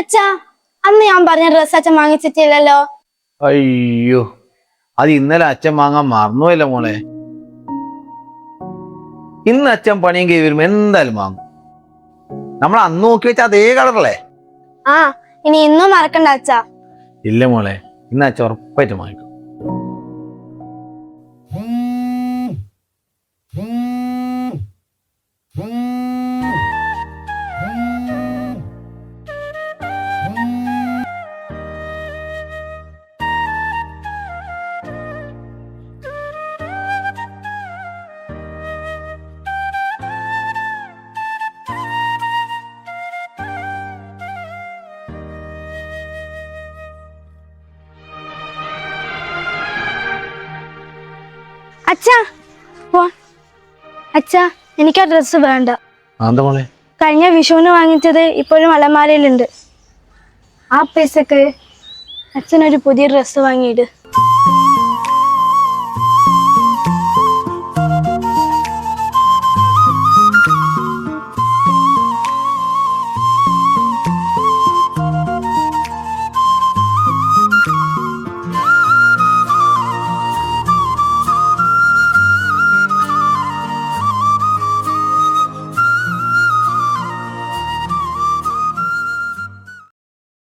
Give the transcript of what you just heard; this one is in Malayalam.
അച്ഛാ, അന്ന് ഞാൻ പറഞ്ഞ ഡ്രസ് അച്ഛൻ വാങ്ങിച്ചിട്ടില്ലല്ലോ. അയ്യോ, അത് ഇന്നലെ അച്ഛൻ വാങ്ങാൻ മറന്നുവല്ലോ മോളെ. ഇന്ന് അച്ഛൻ പണിയും കയറി വരുമ്പോ എന്തായാലും വാങ്ങും. നമ്മൾ അന്ന് നോക്കി വെച്ച അതേ കളറല്ലേ? ആ, ഇനി ഇന്നും മറക്കണ്ട അച്ഛാ. ഇല്ല മോളെ, ഇന്ന് അച്ഛൻ ഉറപ്പായിട്ടും വാങ്ങിക്കും. അച്ഛാ, അച്ഛാ, എനിക്ക് ആ ഡ്രസ്സ് വേണ്ട. എന്താ മോളെ? കഴിഞ്ഞ വിഷുവിന് വാങ്ങിച്ചത് ഇപ്പോഴും അലമാരയിലുണ്ട്. ആ പൈസക്ക് അച്ഛനൊരു പുതിയ ഡ്രസ്സ് വാങ്ങിയിട്ട്.